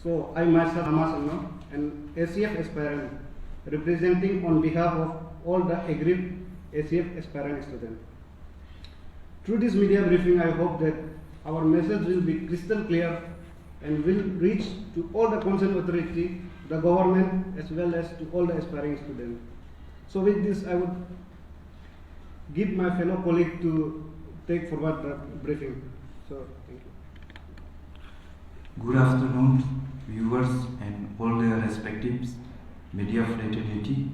So I myself, Amasano, an ACF aspirant, representing on behalf of all the aggrieved ACF aspirant students. Through this media briefing, I hope that our message will be crystal clear and will reach to all the concerned authority, the government, as well as to all the aspiring students. So with this, I would give my fellow colleague to take forward the briefing. So thank you. Good afternoon, viewers and all their respective media fraternity.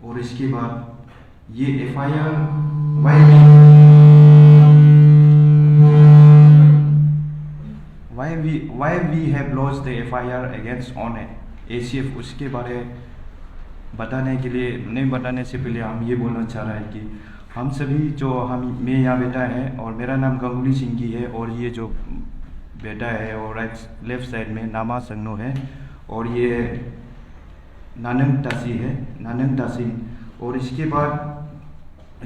और इसके बाद ये FIR why we have lodged the FIR against on ACF, उसके बारे बताने के लिए नहीं बताने से पहले हम ये बोलना चाह रहे हैं कि हम सभी जो मैं यहाँ बेटा है और मेरा नाम गंगुली सिंगी है और ये जो बेटा है और लेफ्ट साइड में नामा संगनो है और ये नानंग तासी और इसके बाद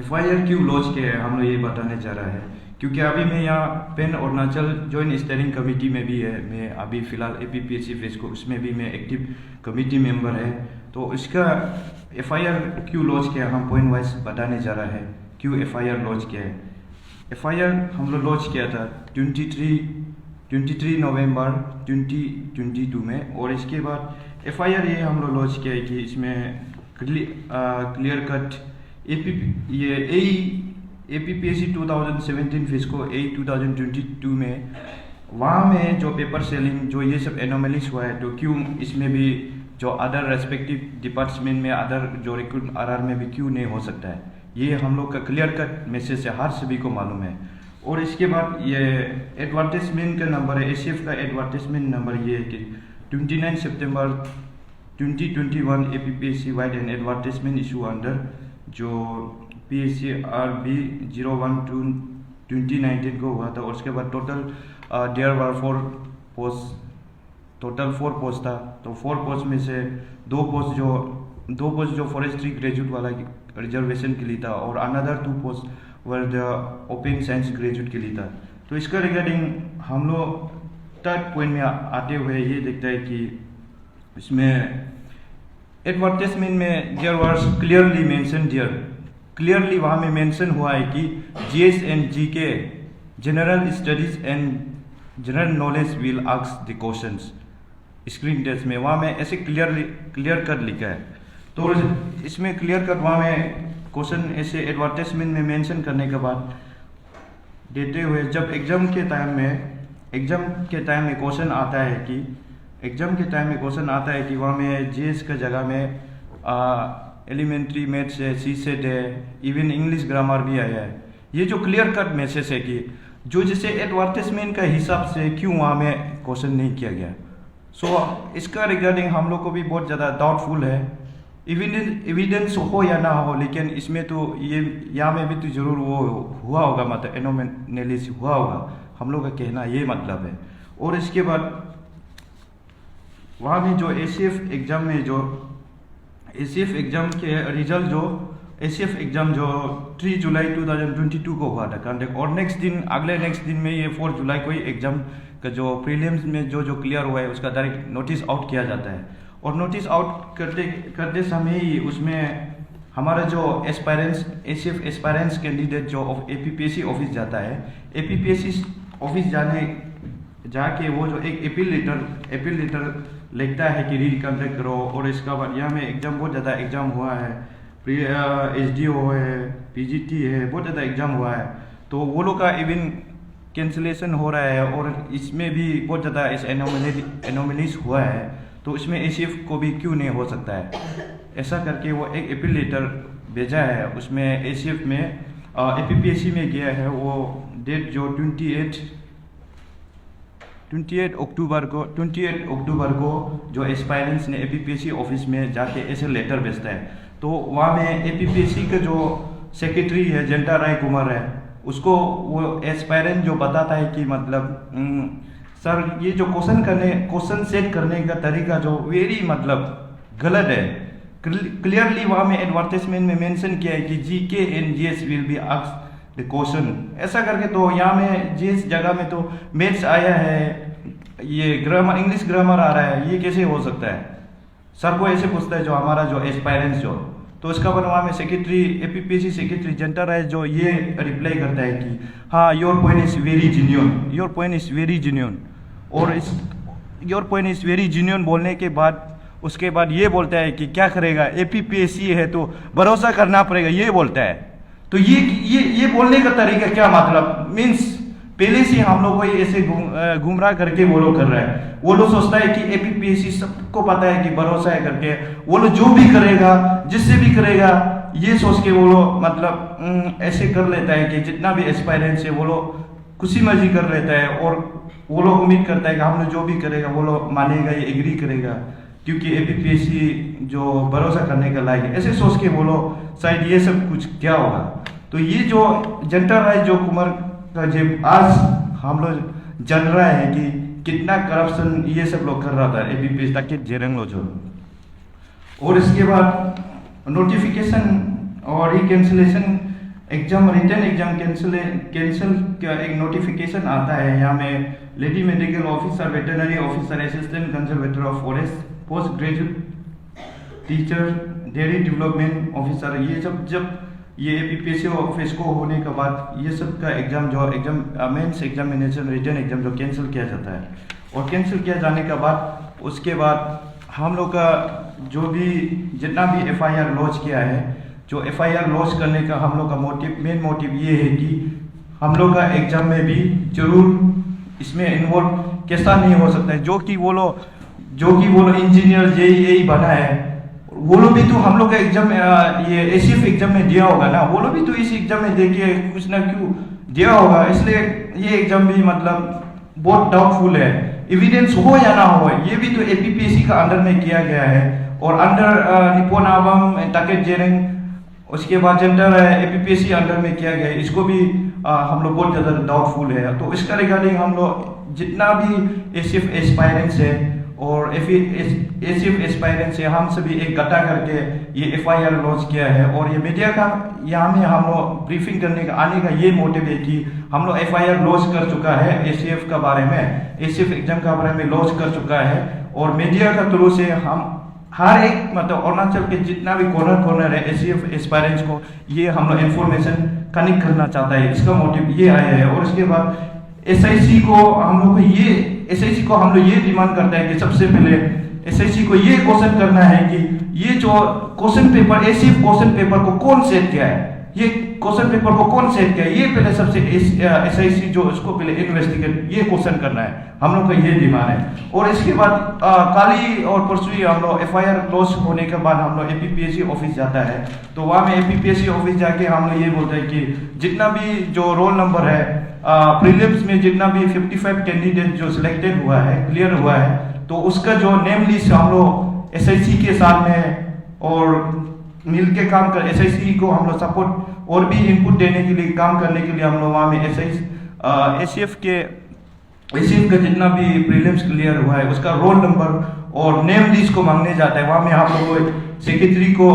FIR क्यों लॉन्च किया है हम लोग ये बताने जा रहा है क्योंकि अभी मैं यहाँ pan Arunachal joint steering committee में भी है। मैं अभी फ़िलहाल APPSC फेस को उसमें भी मैं एक्टिव कमेटी मेंबर है। तो इसका FIR क्यों लॉन्च किया हम पॉइंट वाइज बताने जा रहा है क्यों FIR लॉन्च किया है। FIR हम लोग लॉन्च किया था 23 नवंबर 2022 में और इसके बाद FIR ये हम लोग लॉन्च किया है कि इसमें क्लियर कट APPSC 2017 फिस्को 8 2022 में वहाँ में जो पेपर सेलिंग जो ये सब एनोमलीज हुआ है तो क्यों इसमें भी जो अदर रेस्पेक्टिव डिपार्टमेंट में अदर जो रिक्रूट RR में भी क्यों नहीं हो सकता है, ये हम लोग का क्लियर कट मैसेज से हर सभी को मालूम है। और इसके बाद ये एडवर्टाइजमेंट का नंबर है ACF का एडवर्टाइजमेंट नंबर ये है कि 29 सितंबर 2021 APPSC wide an advertisement issue under जो PSCRB 012 2019 को हुआ था और उसके बाद टोटल देयर वर 4 पोस्ट था। तो 4 पोस्ट में से दो पोस्ट जो फॉरेस्ट्री ग्रेजुएट वाला रिजर्वेशन के लिए था और another 2 post were the open science graduate के लिए था। तो इसका रिगार्डिंग हम लोग थर्ड पॉइंट में आते हुए ये देखता है कि इसमें एडवर्टाइजमेंट में देयर वाज क्लियरली वहाँ में मेंशन हुआ है कि GS and GK general studies and general knowledge will ask the questions screen test में वहाँ में ऐसे क्लियर कर लिखा है। तो इसमें क्लियर कट वहाँ में क्वेश्चन ऐसे एडवर्टाइजमेंट में मेंशन करने के बाद देते हुए जब एग्जाम के टाइम में क्वेश्चन आता है कि वहाँ में GS का जगह में एलिमेंट्री मैथ्स है, CSET है, इवन इंग्लिश ग्रामर भी आया है। ये जो क्लियर कट मैसेज है कि जो जिसे एडवर्टाइजमेंट का हिसाब से क्यों वहाँ में क्वेश्चन नहीं किया गया। सो इसका रिगार्डिंग हम लोग को भी बहुत ज़्यादा डाउटफुल है। एविडेंस हो या ना हो लेकिन इसमें तो ये यहाँ में भी तो ज़रूर वो हुआ होगा, मतलब एनोमलीज हुआ होगा, हम लोग का कहना ये मतलब है। और इसके बाद वहाँ में जो ACF एग्ज़ाम के रिजल्ट जो ACF एग्ज़ाम जो 3 जुलाई 2022 को हुआ था कंडक्ट और नेक्स्ट दिन में ये 4 जुलाई को ही एग्ज़ाम का जो प्रीलिम्स में जो क्लियर हुआ है उसका डायरेक्ट नोटिस आउट किया जाता है। और नोटिस आउट करते समय ही उसमें हमारा जो ACF एस्पायरेंट्स कैंडिडेट जो APPSC ऑफिस जाता है, APPSC ऑफिस जाके वो जो एक अपील लेटर लिखता है कि रिकंडक्ट करो। और इसका बाद यहाँ में एग्ज़ाम बहुत ज़्यादा एग्ज़ाम हुआ है, SDO है, PGT है, बहुत ज़्यादा एग्ज़ाम हुआ है। तो वो लोग का इवन कैंसिलेशन हो रहा है और इसमें भी बहुत ज़्यादा इस एनोमलीज हुआ है। तो इसमें ACF को भी क्यों नहीं हो सकता है, ऐसा करके वो एक अपील लेटर भेजा है। उसमें ACF में APPSC में गया है, वो डेट जो 28 अक्टूबर को जो एस्पायरेंट्स ने APPSC ऑफिस में जाके ऐसे लेटर भेजता है। तो वहाँ में APPSC का जो सेक्रेटरी है जंटा राय कुमार है, उसको वो एस्पायरेंट जो बताता है कि मतलब सर ये जो क्वेश्चन सेट करने का तरीका जो वेरी मतलब गलत है। क्लियरली वहाँ में एडवर्टाइजमेंट में मेंशन किया है कि GK and GS will be asked the question, ऐसा करके। तो यहाँ में GS जगह में तो मैथ्स आया है, ये ग्रामर इंग्लिश ग्रामर आ रहा है, ये कैसे हो सकता है? सर को ऐसे पूछता है जो हमारा जो एस्पायरेंट्स जो, तो इसका बाद वहाँ में सेक्रेटरी एपीपीएससी सेक्रेटरी जनता राय जो ये रिप्लाई करता है कि हाँ your point is very genuine, your point is very genuine. और इस your point is very genuine बोलने के बाद उसके बाद ये बोलता है कि क्या करेगा, एपीपीएससी है तो भरोसा करना पड़ेगा, ये बोलता है। तो ये बोलने का तरीका क्या मतलब? मीन्स पहले से हम लोग को ऐसे गुमराह करके वो लोग कर रहा है। वो लोग सोचता है कि एपीपीएससी सबको पता है कि भरोसा है करके, वो लोग जो भी करेगा जिससे भी करेगा ये सोच के वो लोग मतलब ऐसे कर लेता है कि जितना भी एस्पायरेंट्स है वो लोग खुशी मर्जी कर लेता है। और वो लोग उम्मीद करता है कि हम लोग जो भी करेगा वो लोग मानेगा, ये एग्री करेगा क्योंकि एपीपीएससी जो भरोसा करने का लायक है। ऐसे सोच के वो लोग शायद ये सब कुछ क्या होगा। तो ये जो जनता राय जो कुमार का जब आज हम लोग जान रहा है कि कितना करप्शन ये सब लोग कर रहा था एपीपीएससी ताकि जेरंग लो जो। और इसके बाद नोटिफिकेशन और reconciliation exam, return exam cancel का एक नोटिफिकेशन आता है। यहाँ में lady medical officer, veterinary officer, assistant conservator of forest, post graduate teacher, dairy development officer, ये सब जब ये एपीपीएससी ऑफिस को होने के बाद ये सब का एग्जाम जो मेंस एग्जामिनेशन रिटर्न एग्जाम जो कैंसिल किया जाता है। और कैंसिल किया जाने के बाद उसके बाद हम लोग का जो भी जितना भी एफआईआर लॉन्च किया है, जो एफआईआर लॉन्च करने का हम लोग का मेन मोटिव ये है कि हम लोग का एग्जाम में भी जरूर इसमें इन्वॉल्व कैसा नहीं हो सकता है। जो कि वो लोग इंजीनियर यही बना है, वो लोग भी तो हम लोग का एग्जाम ये एसीएफ एग्जाम में दिया होगा ना, वो लोग भी तो इस एग्जाम में देखिए कुछ ना क्यों दिया होगा। इसलिए ये एग्जाम भी मतलब बहुत डाउटफुल है, एविडेंस हो या ना हो। ये भी तो एपीपीएससी का अंडर में किया गया है और अंडर निपोन आवाम ताकेत जेरंग, उसके बाद जनता एपीपीएससी अंडर में किया गया है। इसको भी हम लोग बहुत ज़्यादा डाउटफुल है। तो इसका रिगार्डिंग हम लोग जितना भी एसीएफ एस्पायरेंट्स है और एसीएफ एस्पायरेंट्स है, हम सभी एक इकट्ठा करके ये एफआईआर लॉन्च किया है। और ये मीडिया का यहाँ में हम लोग ब्रीफिंग करने का आने का ये मोटिव है कि हम लोग एफआईआर लॉन्च कर चुका है एसीएफ का बारे में, एसीएफ एग्जाम का बारे में लॉन्च कर चुका है। और मीडिया का थ्रू से हम हर एक मतलब अरुणाचल के जितना भी कॉर्नर है एसीएफ एस्पायरेंट्स को ये हम लोग इन्फॉर्मेशन कनेक्ट करना चाहता है, इसका मोटिव ये आया है। और उसके बाद एसआईसी को हम लोग ये डिमांड करता है कि सबसे पहले एसआईसी को ये क्वेश्चन करना है कि ये जो question paper ACF question paper को कौन सेट किया है, ये क्वेश्चन पेपर को कौन सेट किया है, ये पहले सबसे एसआईसी जो इसको पहले इन्वेस्टिगेट ये क्वेश्चन करना है, हम लोग का ये डिमांड है। और इसके बाद काली और परसों ही हम लोग एफआईआर लॉन्च होने के बाद हम लोग एपीपीएससी ऑफिस जाता है। तो वहाँ में एपीपीएससी ऑफिस जाके हम लोग ये बोलते हैं कि जितना भी जो रोल नंबर है प्रीलिम्स में जितना भी 55 कैंडिडेट जो सिलेक्टेड हुआ है, क्लियर हुआ है, तो उसका जो नेम लिस्ट हम लोग एसआईसी के साथ में और मिल के काम कर एसआईसी को हम लोग सपोर्ट और भी इनपुट देने के लिए काम करने के लिए हम लोग वहाँ में एसीएफ का जितना भी प्रीलिम्स क्लियर हुआ है उसका रोल नंबर और नेम लिस्ट को मांगने जाता है। वहाँ में हम लोग सेक्रेटरी को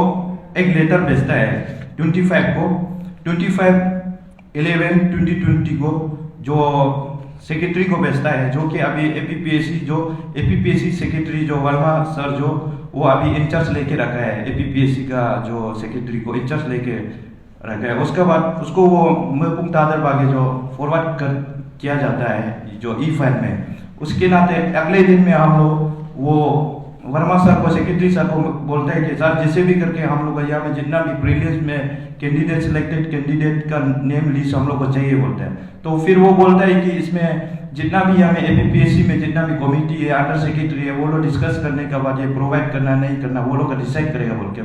एक लेटर भेजता है 25/11/2020 को, जो सेक्रेटरी को भेजता है, जो कि अभी एपीपीएससी सेक्रेटरी जो वर्मा सर जो वो अभी इंचार्ज लेके रखा है, एपीपीएससी का जो सेक्रेटरी को इंचार्ज लेके रखा है। उसके बाद उसको वो महबूब दादर बागे जो फॉरवर्ड किया जाता है जो ई फाइल में। उसके नाते अगले दिन में हम लोग वो वर्मा सर को सेक्रेटरी सर को बोलते हैं कि सर जैसे भी करके हम लोग यहाँ में जितना भी प्रीलिम्स में कैंडिडेट सिलेक्टेड कैंडिडेट का नेम लिस्ट हम लोग को चाहिए बोलते हैं। तो फिर वो बोलता है कि इसमें जितना भी यहाँ में एपीपीएससी में जितना भी कमेटी है अंडर सेक्रेटरी है वो लोग डिस्कस करने के बाद ये प्रोवाइड करना नहीं करना वो लोग का डिसाइड करेगा बोल के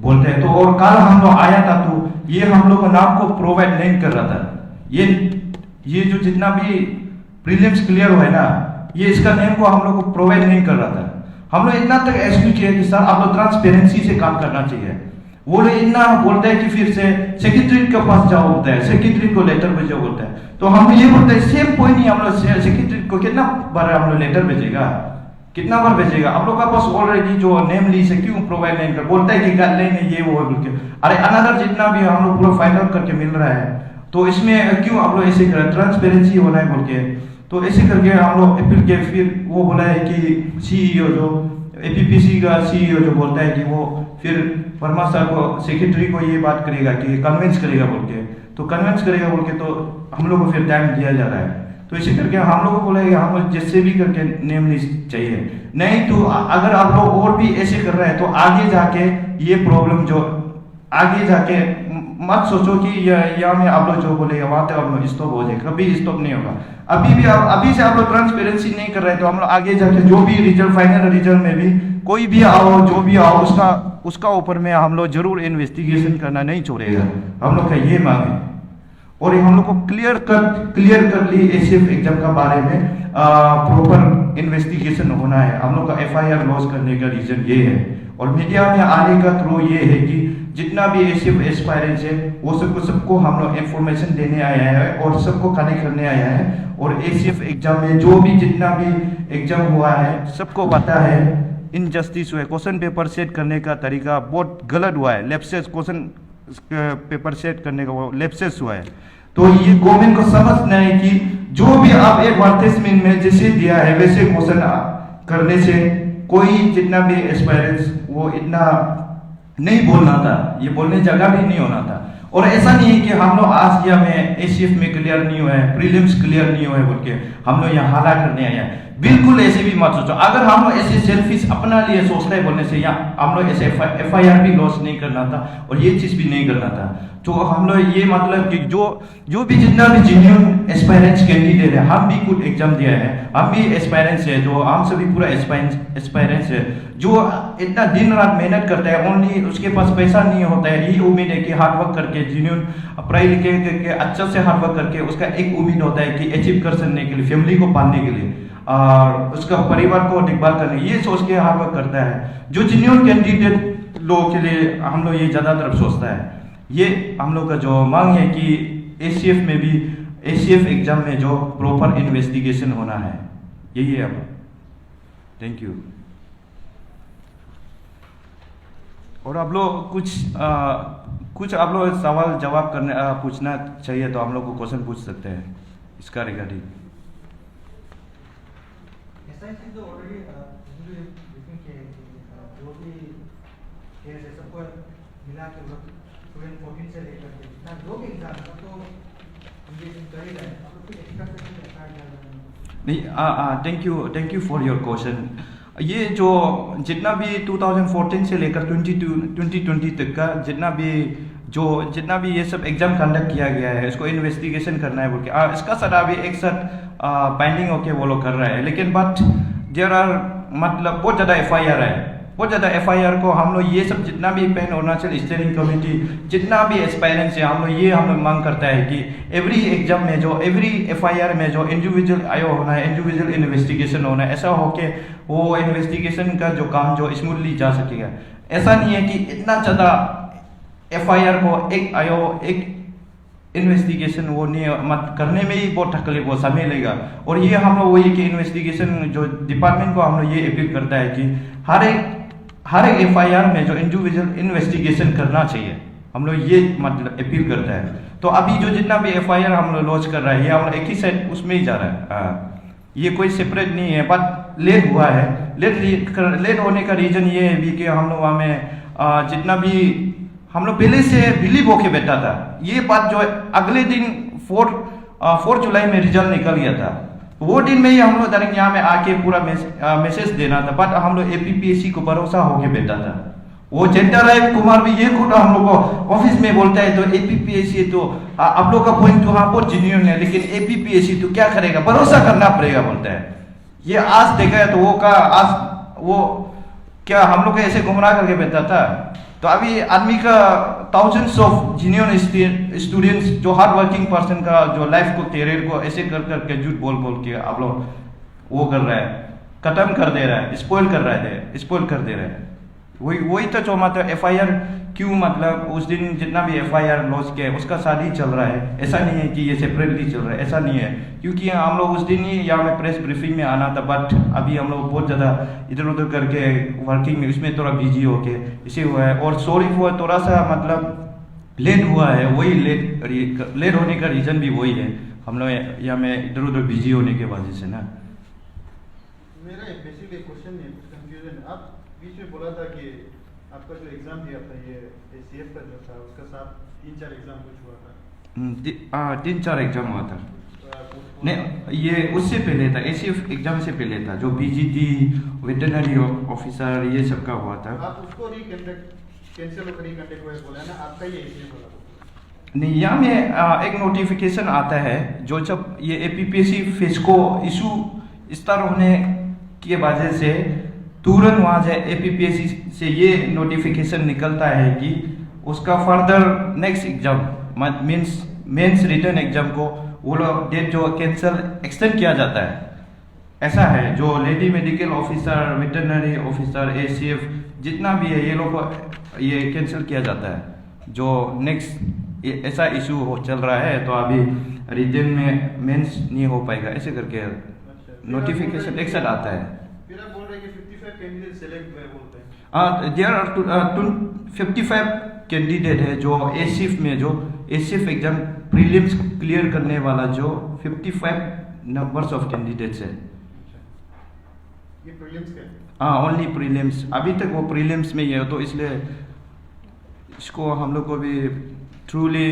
बोलते हैं। तो और कल हम लोग आया था तो ये हम लोग को नाम को प्रोवाइड नहीं कर रहा था। ये जो जितना भी प्रीलिम्स क्लियर हुआ है ना, ये इसका नेम को हम लोग को प्रोवाइड नहीं कर रहा था। हम लोग इतना तक एक्सक्यूज किया कि सर आप लोग ट्रांसपेरेंसी से काम करना चाहिए। वो लोग इतना बोलते हैं कि फिर से सेक्रेटरी के पास जाओ बोलता है, सेक्रेटरी को लेटर भेजो बोलता है। तो हम ये बोलते हैं सेम पॉइंट ही हम लोग सेक्रेटरी को कितना बार हम लोग लेटर भेजेगा, कितना बार भेजेगा? आप लोग का पास ऑलरेडी जो नेम लिस्ट है क्यों प्रोवाइड नहीं कर, बोलता है कि गाइडलाइन है ये वो बोल के। अरे अनदर जितना भी हम लोग पूरा फाइंड आउट करके मिल रहा है तो इसमें क्यों आप लोग ऐसे कर, ट्रांसपेरेंसी होना है बोल के। तो ऐसे करके हम लोग अपील के, फिर वो बोला है कि सीईओ जो एपीपीसी का सीईओ जो बोलता है कि वो फिर वर्मा साहब को, सेक्रेटरी को ये बात करेगा कि कन्विंस करेगा बोल के, तो कन्विंस करेगा बोल के तो हम लोग को फिर टाइम दिया जा रहा है। तो इसी करके हम लोग को बोला है कि हम लोग जिससे भी करके नेम लिस्ट चाहिए, नहीं तो अगर आप लोग और भी ऐसे कर रहे हैं तो आगे जाके ये प्रॉब्लम जो आगे जाके मत सोचो कि या में आप लोग जो बोलेगा वहां तक आप लोग स्टॉप हो जाए, कभी स्टॉप नहीं होगा। अभी से आप लोग ट्रांसपेरेंसी नहीं कर रहे तो हम लोग आगे जाके जो भी रिजल्ट, फाइनल रिजल्ट में भी कोई भी आओ जो भी आओ उसका ऊपर में हम लोग जरूर इन्वेस्टिगेशन करना नहीं छोड़ेगा, हम लोग का ये मांग है। और हम लोग को क्लियर कर ली एसीएफ एग्जाम का बारे में प्रॉपर इन्वेस्टिगेशन होना है। हम लोग का एफआईआर लॉन्च करने का रीजन ये है, और मीडिया में आने का थ्रू ये है कि जितना भी एसीएफ एस्पायरेंट्स है वो सबको हम लोग इंफॉर्मेशन देने आया है और सबको कनेक्ट करने आया है। और एसीएफ एग्जाम में जो भी जितना भी एग्जाम हुआ है सबको पता है इनजस्टिस हुआ है, क्वेश्चन पेपर सेट करने का तरीका बहुत गलत हुआ है, लेप्सेस, क्वेश्चन पेपर सेट करने का वो लेप्सेस हुआ है। तो ये गवर्नमेंट को समझना है कि जो भी आप एडवर्टाइजमेंट में जैसे दिया है वैसे क्वेश्चन करने से कोई जितना भी एस्पायरेंट्स वो इतना नहीं बोलना था, ये बोलने जगह भी नहीं होना था। और ऐसा नहीं है कि हम लोग आज या में एसीएफ में क्लियर नहीं हुआ है, प्रीलिम्स क्लियर नहीं हुआ है बोल के हम लोग यहाँ हाला करने आए हैं, बिल्कुल ऐसे भी मत सोचो। अगर हम लोग ऐसे सेल्फिश अपना लिए सोचते बोलने से, या हम लोग ऐसे एफआईआर भी लॉस नहीं करना था और ये चीज भी नहीं करना था। तो हम लोग ये मतलब कि जो भी जितना भी जेन्युइन एस्पायरेंट्स कैंडिडेट है, हम भी कुछ एग्जाम दिया है, हम भी एस्पायरेंट्स है, जो हम सभी पूरा एस्पायरेंट्स है, जो इतना दिन रात मेहनत करता है, ओनली उसके पास पैसा नहीं होता है, ये उम्मीद है कि हार्ड वर्क करके जेन्युइन पढ़ाई लिखे करके अच्छा से हार्ड वर्क करके उसका एक उम्मीद होता है कि अचीव कर सकने के लिए, फैमिली को पालने के लिए और उसका परिवार को देखभाल करने, ये सोच के हार्ड वर्क करता है। जो जेन्युइन कैंडिडेट लोगों के लिए हम लोग ये ज़्यादातर सोचता है। ये हम लोग का जो मांग है कि एसीएफ में भी, एसीएफ एग्जाम में जो प्रॉपर इन्वेस्टिगेशन होना है, यही है। अब थैंक यू। और आप लोग कुछ आप लोग सवाल जवाब करने पूछना चाहिए तो हम लोग को क्वेश्चन पूछ सकते हैं इसका रिगार्डिंग। तो ऑलरेडी ब्रीफिंग किया है कि जो भी केस है सबको मिला के 2014 से लेकर के जितना जो भी एग्जाम है तो इन्वेस्टिगेशन कर ही रहे हैं। आप लोग कुछ एक्स्ट्रा सेशन एफआईआर नहीं, thank you for your question. ये जो जितना भी 2014 से लेकर 2020 तक का जितना भी ये सब एग्जाम कंडक्ट किया गया है, इसको इन्वेस्टिगेशन करना है बोल के इसका सारा भी एक साथ बाइंडिंग होके वो लोग कर रहा है। लेकिन बट देयर आर मतलब बहुत ज़्यादा एफआईआर है, बहुत ज़्यादा एफआईआर को हम लोग ये सब जितना भी पैन अरुणाचल स्टीयरिंग कमेटी जितना भी एस्पायरेंट्स है, हम लोग मांग करता है कि एवरी एग्जाम में जो एवरी एफआईआर में जो इंडिविजुअल आयो होना है, इंडिविजुअल इन्वेस्टिगेशन होना है, ऐसा हो के वो इन्वेस्टिगेशन का जो काम जो स्मूथली जा सकेगा। ऐसा नहीं है कि इतना ज़्यादा एफआईआर को एक इन्वेस्टिगेशन वो नहीं मत करने में ही बहुत तकलीफ, वो समय लेगा। और ये हम लोग वही कि इन्वेस्टिगेशन जो डिपार्टमेंट को हम लोग ये अपील करता है कि हर एक एफआईआर में जो इंडिविजुअल इन्वेस्टिगेशन करना चाहिए, हम लोग ये मतलब अपील करता है। तो अभी जो जितना भी एफआईआर हम लोग लॉन्च कर रहा है, ये हम लोग एक ही साइड उसमें ही जा रहा है, ये कोई सेपरेट नहीं है। बट लेट हुआ है, लेट होने का रीजन ये है भी कि हम लोग हमें जितना भी हम लोग पहले से बिलीव होके बैठा था, ये बात जो अगले दिन 4 जुलाई में रिजल्ट निकल गया था, वो दिन में ही हम लोग डायरेक्ट यहाँ में आके पूरा मैसेज देना था। बट हम लोग एपीपीएससी को भरोसा होके बैठा था। वो चेंटा राय कुमार भी ये खुद हम लोग को ऑफिस में बोलता है, तो एपीपीएससी तो आप लोग का पॉइंट तो हाँ बहुत जेन्युइन है, लेकिन एपीपीएससी तो क्या करेगा, भरोसा करना पड़ेगा बोलता है। ये आज देखा है तो वो क्या हम लोग ऐसे गुमराह करके बैठा था। तो अभी आदमी का थाउजेंड्स ऑफ जेन्युइन स्टूडेंट्स जो हार्ड वर्किंग पर्सन का जो लाइफ को कैरियर को ऐसे कर करके झूठ बोल के आप लोग वो कर रहा है, खत्म कर दे रहा है, स्पॉइल कर दे रहा है। वही तो जो मतलब एफआईआर क्यों मतलब उस दिन जितना भी एफआईआर लॉन्च किया है उसका साथ ही चल रहा है। ऐसा नहीं है कि ये सेपरेटली चल रहा है, ऐसा नहीं है, क्योंकि हम लोग उस दिन ही यहाँ में प्रेस ब्रीफिंग में आना था। बट अभी हम लोग बहुत ज़्यादा इधर उधर करके वर्किंग में उसमें थोड़ा बिजी होके इसे हुआ है। और सॉरी फॉर थोड़ा सा मतलब लेट हुआ है, वही लेट होने का रीज़न भी वही है। हम लोग यहाँ में इधर उधर बिजी होने के वजह से ना। मेरा एक बेसिकली क्वेश्चन है, कंफ्यूजन। आप बीच में बोला था कि आपका जो एग्जाम दिया था ये एसीएफ का जो था उसका साथ 3-4 एग्जाम कुछ हुआ था। 3-4 एग्जाम हुआ था। नहीं, ये उससे पहले था, एसीएफ एग्जाम से पहले था, जो बीजीटी वेटरनरी ऑफिसर ये सब का हुआ था। आप उसको कैंसिल और रिकंडक्ट हुआ बोला ना, आपका ये एसीएफ वाला नहीं, यहाँ में एक नोटिफिकेशन आता है जो जब ये एपीपीएससी फेस्को इशू स्टार्ट होने की वजह से तुरंत वहाँ से एपीपीएससी से ये नोटिफिकेशन निकलता है कि उसका further next exam means mains written exam को वो लोग डेट जो कैंसिल एक्सटेंड किया जाता है। ऐसा है, जो lady medical officer, veterinary officer, ACF जितना भी है ये लोग को ये कैंसिल किया जाता है। जो नेक्स्ट ऐसा इशू चल रहा है तो अभी रिटर्न में मेंस नहीं हो पाएगा, ऐसे करके नोटिफिकेशन एक साथ आता है। फिर आप बोल रहे हैं कि 55 कैंडिडेट सेलेक्ट हुए बोलते हैं। देयर आर 55 कैंडिडेट है जो एसीएफ में, जो एसीएफ एग्जाम प्रीलिम्स क्लियर करने वाला जो 55 नंबर्स ऑफ कैंडिडेट्स है। ये प्रीलिम्स के? हाँ, ओनली प्रीलिम्स। अभी तक वो प्रीलिम्स में ही है, तो इसलिए इसको हम लोग को भी ट्रूली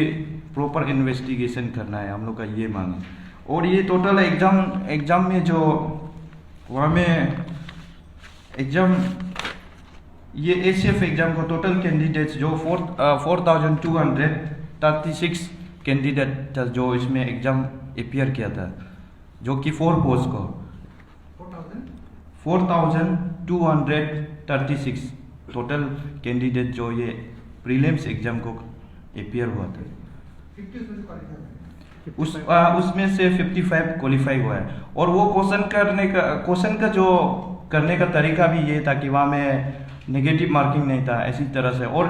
प्रॉपर इन्वेस्टिगेशन करना है, हम लोग का ये मांग है। और ये टोटल एग्जाम में जो वहाँ में एग्जाम ये एसीएफ एग्जाम का टोटल कैंडिडेट्स जो 4236 कैंडिडेट था जो इसमें एग्जाम अपियर किया था, जो कि 4 पोस्ट को 4236 टोटल कैंडिडेट जो ये प्रीलिम्स एग्जाम को अपियर हुआ था। उसमें से 55 क्वालिफाई हुआ है। और वो क्वेश्चन का जो करने का तरीका भी ये था कि वहाँ में नेगेटिव मार्किंग नहीं था, ऐसी तरह से। और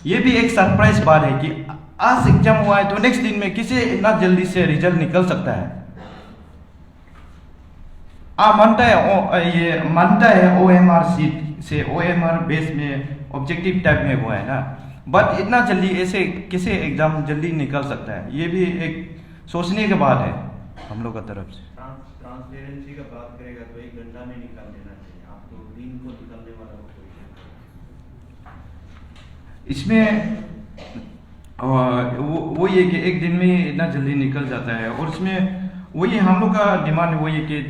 ये भी एक सरप्राइज बात है कि आज एग्जाम हुआ है तो नेक्स्ट दिन में किसी इतना जल्दी से रिजल्ट निकल सकता है। मानता है OMR सीट से, OMR बेस में ऑब्जेक्टिव टाइप में हुआ है ना, बट इतना जल्दी ऐसे किसी एग्जाम जल्दी निकल सकता है, ये भी एक सोचने की बात है हम लोग का तरफ से। ट्रांसपेरेंसी का बात करेगा तो 1 घंटा में निकाल देना चाहिए, आप तो दिन को निकालने वाला हो। इसमें वो ये कि एक दिन में इतना जल्दी निकल जाता है। और इसमें वही हम लोग का डिमांड वही है कि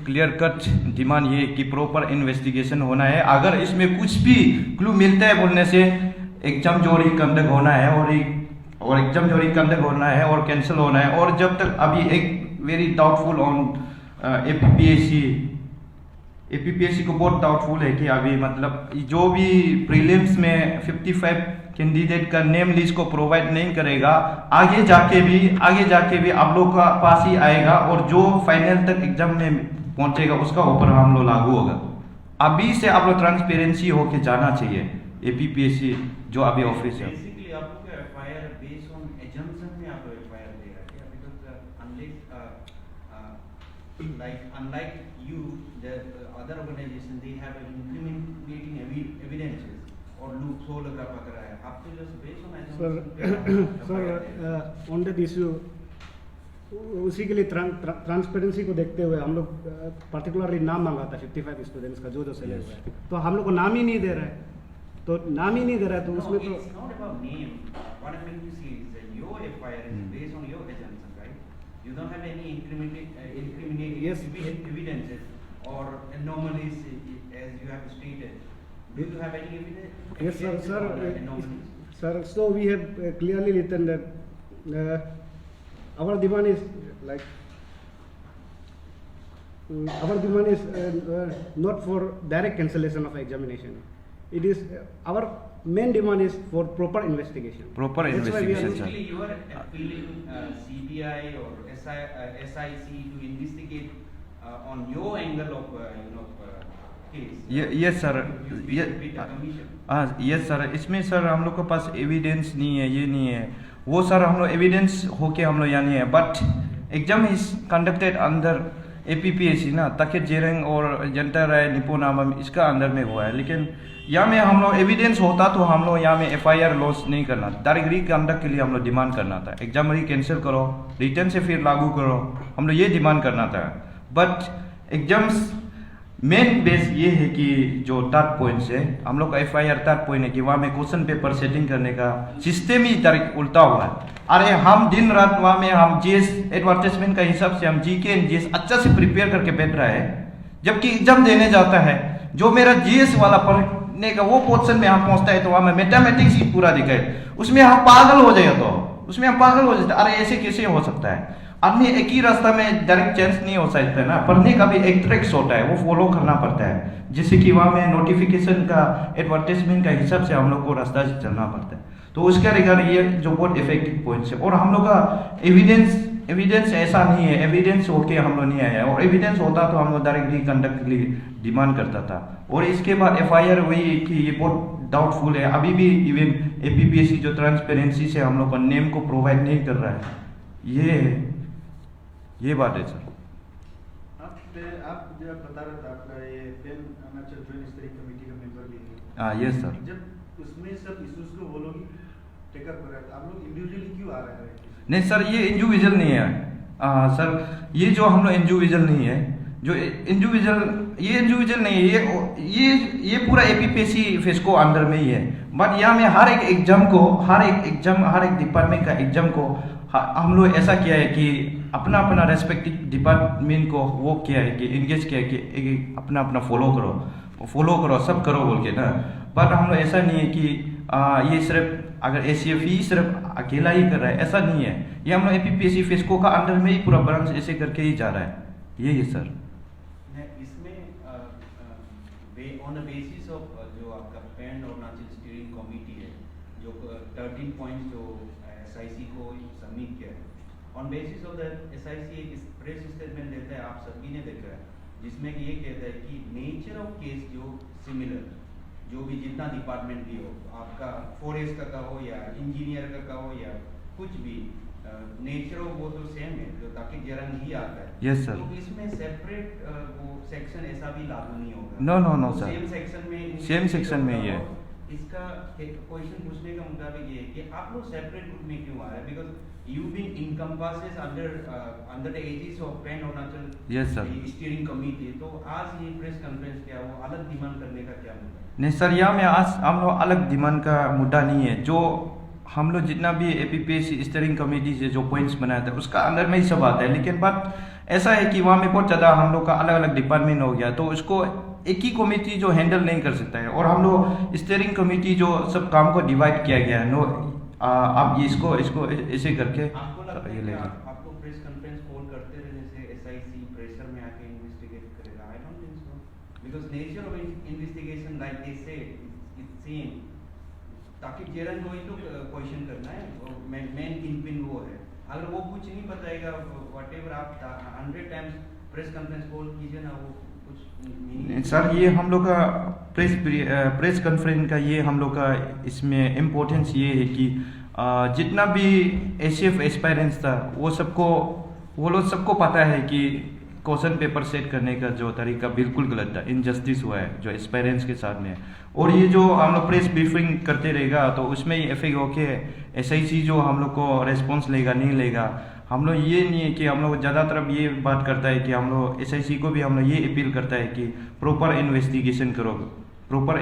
क्लियर कट डिमांड ये कि प्रॉपर इन्वेस्टिगेशन होना है। अगर इसमें कुछ भी क्लू मिलता है बोलने से एग्जाम जो रिकंडक्ट होना है और एग्जाम जो रिकंडक्ट होना है और कैंसिल होना है। और जब तक अभी एक वेरी डाउटफुल ऑन एपीपीएससी को बहुत डाउटफुल है कि अभी मतलब जो भी प्रीलिम्स में 55 कैंडिडेट का नेम लिस्ट को प्रोवाइड नहीं करेगा, आगे जाके भी आप लोग का पास ही आएगा और जो फाइनल तक एग्जाम में पहुंचेगा उसका ऊपर हम लोग लागू होगा। अभी से आप लोग ट्रांसपेरेंसी होके जाना चाहिए एपीपीएससी जो अभी ऑफिस है। बेसिकली आप लोग का एफआईआर बेस्ड ऑन एजम्पशन में आप लोग एफआईआर दे रहे हैं, because unlike you the other organization they have incriminating evidences or loophole लगा पकड़ा है, आप तो just based on sir on that issue उसी के लिए ट्रांसपेरेंसी को देखते हुए हम लोग पर्टिकुलरली नाम मांगा था 55 स्टूडेंट्स का जो सेलेक्ट हुआ है, तो हम लोग को नाम ही नहीं दे रहा है, तो नाम ही नहीं दे रहा है तो उसमें तो it's not about name. What I'm trying to say is that your FIR is based on your assumption, right? You don't have any incriminating Yes. evidences or anomalies as you have stated. Do you have any evidence? Yes, sir. evidence Sir, on anomalies? sir. So we have clearly written that our demand is like our demand is not for direct cancellation of examination. It is our main demand is for proper investigation. Proper That's why we are- investigation, sir. Basically, you are appealing CBI or SIC to investigate on your angle of case. Yes, sir. With the commission. Yes sir, इसमें sir हम लोग के पास evidence नहीं है, ये नहीं है वो सर, हम लोग एविडेंस होके हम लोग यहाँ नहीं है, but exam is conducted under APPSC ना ताकि जेरंग और जनता राय निपुण नामम इसका अंदर में हुआ है। लेकिन यहाँ में हम लोग एविडेंस होता तो हम लोग यहाँ में FIR लॉस नहीं करना, डायरेक्ट री कंडक्ट के लिए हम लोग डिमांड करना था, एग्जाम री कैंसिल करो, रिटर्न से फिर लागू करो, हम लोग ये डिमांड करना था। बट एग्जाम्स मेन बेस ये है कि जो थर्ड पॉइंट है हम लोग का FIR थर्ड पॉइंट है कि वहाँ में क्वेश्चन पेपर सेटिंग करने का सिस्टम ही डायरेक्ट उल्टा हुआ है। अरे हम दिन रात वहाँ में हम GS एडवर्टाइजमेंट का हिसाब से हम GK एंड GS अच्छा से प्रिपेयर करके बैठ रहा है, जबकि एग्जाम देने जाता है जो मेरा GS वाला पढ़ने का वो पोर्शन में हम पहुंचता है तो वहाँ में मैथमेटिक्स ही पूरा दिखाए, उसमें हम पागल हो जाए, तो उसमें हम पागल हो जाते। अरे ऐसे कैसे हो सकता है? आदमी एक ही रास्ता में डायरेक्ट चेंज नहीं हो सकता है ना, पढ़ने का भी एक ट्रिक्स होता है, वो फॉलो करना पड़ता है। जैसे कि वहाँ में नोटिफिकेशन का एडवर्टाइजमेंट का हिसाब से हम लोग को रास्ता से चलना पड़ता है। तो उसका रिगार्ड ये जो बहुत इफेक्टिव पॉइंट्स है। और हम लोग का एविडेंस ऐसा नहीं है, एविडेंस होके हम लोग नहीं आया, और एविडेंस होता तो हम लोग डायरेक्ट रिकंडक्ट के लिए डिमांड करता था। और इसके बाद FIR वही कि ये बहुत डाउटफुल है, अभी भी इवन APPSC जो ट्रांसपेरेंसी से हम लोग का नेम को प्रोवाइड नहीं कर रहा है, ये बात है सर। आप जो बता रहे थे आपका ये pan Arunachal joint steering committee का मेंबर भी है। हाँ यस सर। जब उसमें सब इश्यूज को वो लोग टेकअप कर रहे थे, आप लोग इंडिविजुअली क्यों आ रहे हैं? नहीं सर, ये इंडिविजुअल नहीं है सर, ये जो हम लोग इंडिविजुअल नहीं है, जो इंडिविजुअल नहीं है, ये पूरा APPSC फेस्को अंडर में ही है। बट यहाँ में हर एक एग्जाम को, हर एक डिपार्टमेंट का एग्जाम को हम लोग ऐसा किया है कि अपना रेस्पेक्टिव डिपार्टमेंट को वो किया है कि इंगेज किया है कि अपना फॉलो करो सब करो बोल के ना। बट हम लोग ऐसा नहीं है कि ये सिर्फ अगर ACF ही सिर्फ अकेला ही कर रहा है, ऐसा नहीं है। ये हम लोग APPSC फेस्को का अंडर में ही पूरा ब्रांच ऐसे करके ही जा रहा है, यही है सर। इसमें ऑन द बेसिस ऑफ जो आपका पैन अरुणाचल स्टीयरिंग कमेटी है, जो 13 पॉइंट्स जो SIC को सबमिट किया है, on basis of that SIC एक प्रेस स्टेटमेंट देता है, आप सभी ने देखा है, जिसमें कि ये कहता है कि नेचर ऑफ केस जो सिमिलर, जो भी जितना डिपार्टमेंट भी हो, आपका फॉरेस्ट का हो या इंजीनियर का हो या कुछ भी, नेचर ऑफ वो तो सेम है, जो ताकि जरंग ही आता है। Yes sir. तो इसमें सेपरेट वो सेक्शन ऐसा भी लागू नहीं होगा। नो सर, सेम सेक्शन में ही है। इसका क्वेश्चन पूछने का मुताबिक ये है कि आप लोग सेपरेट ग्रुप में क्यों आ रहे हैं? Because you been encompasses under the aegis of pan Arunachal yes sir steering committee, तो आज ये प्रेस कॉन्फ्रेंस क्या वो अलग डिमांड करने का क्या मुद्दा है? नहीं सर, यहाँ में आज हम लोग अलग डिमांड का मुद्दा नहीं है। जो हम लोग जितना भी APPSC स्टीयरिंग कमेटी से जो पॉइंट्स बनाया था उसका अंदर में ही सब आता है। लेकिन बात ऐसा है कि वहाँ में बहुत ज़्यादा हम लोग का अलग अलग डिपार्टमेंट हो गया, तो उसको एक ही कमेटी जो हैंडल नहीं कर सकता है। और हम लोग स्टीयरिंग कमेटी जो सब काम को डिवाइड किया गया है, आप इसको ऐसे करके आपको लगता है ये कि लेंगे। आप लोग प्रेस कॉन्फ्रेंस कॉल करते रहे जैसे SIC प्रेशर में आके इन्वेस्टिगेट करेगा? I don't think so, because nature of investigation like they से इट्स सेम, ताकि जेरन को ही तो क्वेश्चन करना है, मेन किंगपिन वो है। अगर वो कुछ नहीं बताएगा, व्हाटएवर आप 100 टाइम्स प्रेस कॉन्फ्रेंस कॉल कीजिए ना, वो कुछ सर ये हम लोग का प्रेस कॉन्फ्रेंस का ये हम लोग का इसमें इम्पोर्टेंस ये है कि जितना भी ACF एस्पायरेंट्स था वो लोग सबको पता है कि क्वेश्चन पेपर सेट करने का जो तरीका बिल्कुल गलत था, इनजस्टिस हुआ है जो एस्पायरेंट्स के साथ में। और ये जो हम लोग प्रेस ब्रीफिंग करते रहेगा तो उसमें ही इफेक्ट होके SIC जो हम लोग को रेस्पॉन्स लेगा नहीं लेगा, हम लोग ये नहीं है कि हम लोग ज़्यादातर ये बात करता है कि हम लोग SIC को भी हम लोग ये अपील करता है कि प्रॉपर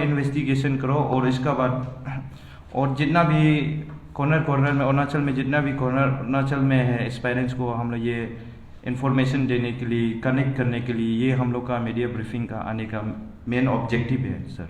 इन्वेस्टिगेशन करो और इसका बाद और जितना भी कॉर्नर में अरुणाचल में जितना भी कॉर्नर अरुणाचल में है एस्पायरेंट्स को हम लोग ये इन्फॉर्मेशन देने के लिए, कनेक्ट करने के लिए ये हम लोग का मीडिया ब्रीफिंग का आने का मेन ऑब्जेक्टिव है सर।